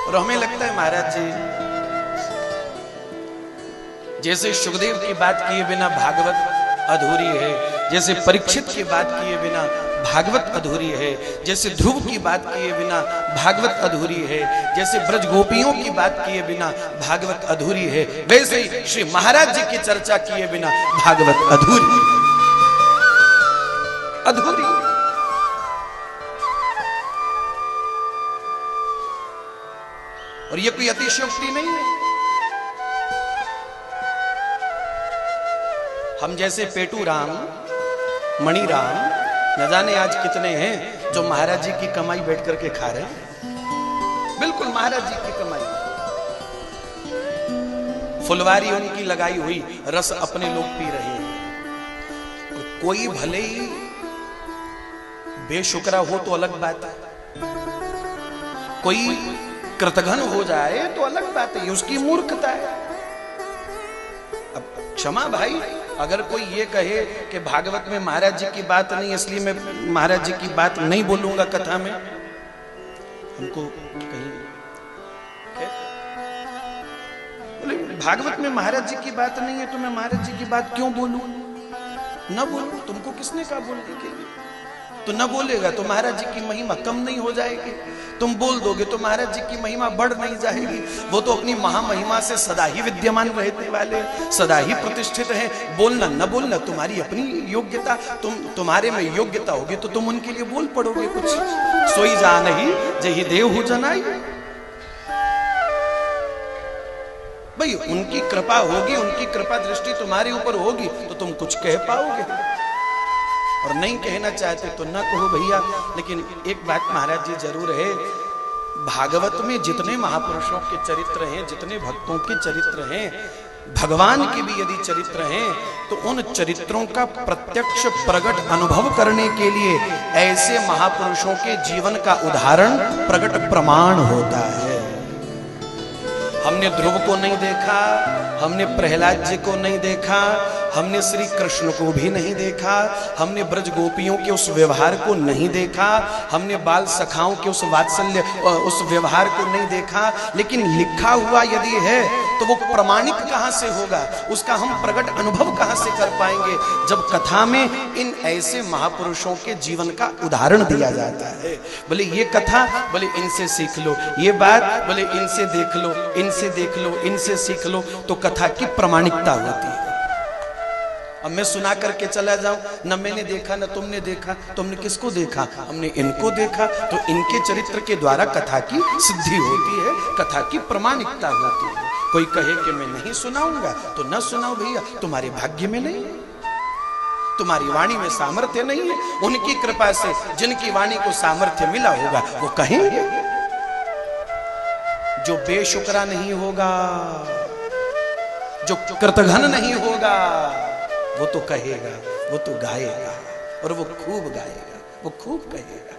और हमें लगता है महाराज जी जैसे सुखदेव की बात किए बिना भागवत अधूरी है, जैसे परीक्षित की बात किए बिना भागवत अधूरी है, जैसे ध्रुव की बात किए बिना भागवत अधूरी है, जैसे ब्रज गोपियों की बात किए बिना भागवत अधूरी है, वैसे ही श्री महाराज जी की चर्चा किए बिना भागवत अधूरी है। अधूरी और ये कोई अतिशयोक्ति नहीं है। हम जैसे पेटू राम, मणि राम, न जाने आज कितने हैं जो महाराज जी की कमाई बैठ करके खा रहे हैं। बिल्कुल महाराज जी की कमाई, फुलवारी उनकी लगाई हुई, रस अपने लोग पी रहे हैं। कोई भले ही बेशुक्रा हो तो अलग बात है, कोई कृतघ्न हो जाए तो अलग बात है, उसकी मूर्खता है। अब क्षमा भाई, अगर कोई ये कहे कि भागवत में महाराज जी की बात नहीं इसलिए मैं महाराज जी की बात नहीं बोलूंगा कथा में, हमको कहीं बोले भागवत में महाराज जी की बात नहीं है तो मैं महाराज जी की बात क्यों बोलूं? न बोलूं, तुमको किसने कहा बोलने के लिए? तो न बोलेगा तो महाराज जी की महिमा कम नहीं हो जाएगी, तुम बोल दोगे तो महाराज जी की महिमा बढ़ नहीं जाएगी। वो तो अपनी महामहिमा से सदा ही विद्यमान रहने वाले, सदा ही प्रतिष्ठित हैं। बोलना न बोलना तुम्हारी अपनी योग्यता, तुम्हारे में योग्यता होगी तो तुम उनके लिए बोल पड़ोगे कुछ। सोई जान ही जही देव हो जनाई, भाई उनकी कृपा होगी, उनकी कृपा दृष्टि तुम्हारे ऊपर होगी तो तुम कुछ कह पाओगे, और नहीं कहना चाहते तो ना कहो भैया। लेकिन एक बात महाराज जी जरूर है, भागवत में जितने महापुरुषों के चरित्र हैं, जितने भक्तों के चरित्र हैं, भगवान के भी यदि चरित्र हैं, तो उन चरित्रों का प्रत्यक्ष प्रकट अनुभव करने के लिए ऐसे महापुरुषों के जीवन का उदाहरण प्रकट प्रमाण होता है। हमने ध्रुव को नहीं देखा, हमने प्रहलाद जी को नहीं देखा, हमने श्री कृष्ण को भी नहीं देखा, हमने ब्रज गोपियों के उस व्यवहार को नहीं देखा, हमने बाल सखाओं के उस वात्सल्य उस व्यवहार को नहीं देखा, लेकिन लिखा हुआ यदि है तो वो प्रमाणित कहां से होगा, उसका हम प्रकट अनुभव कहां से कर पाएंगे, जब कथा में इन ऐसे महापुरुषों के जीवन का उदाहरण दिया जाता है। बोले ये कथा, बोले इनसे सीख लो, ये बात, बोले इनसे देख लो, इनसे देख लो, इनसे सीख लो, तो कथा की प्रमाणिकता होती है। अब मैं सुना करके चला जाऊं, न मैंने देखा न तुमने देखा, तुमने किसको देखा? हमने इनको देखा, तो इनके चरित्र के द्वारा कथा की सिद्धि होती है, कथा की प्रमाणिकता होती है। कोई कहे कि मैं नहीं सुनाऊंगा तो न सुनाओ भैया, तुम्हारे भाग्य में नहीं है, तुम्हारी वाणी में सामर्थ्य नहीं है। उनकी कृपा से जिनकी वाणी को सामर्थ्य मिला होगा वो कहेंगे। जो बेशुक्रा नहीं होगा, जो कृतघ्न नहीं होगा, वो तो कहेगा, वो तो गाएगा, और वो खूब गाएगा, वो खूब कहेगा।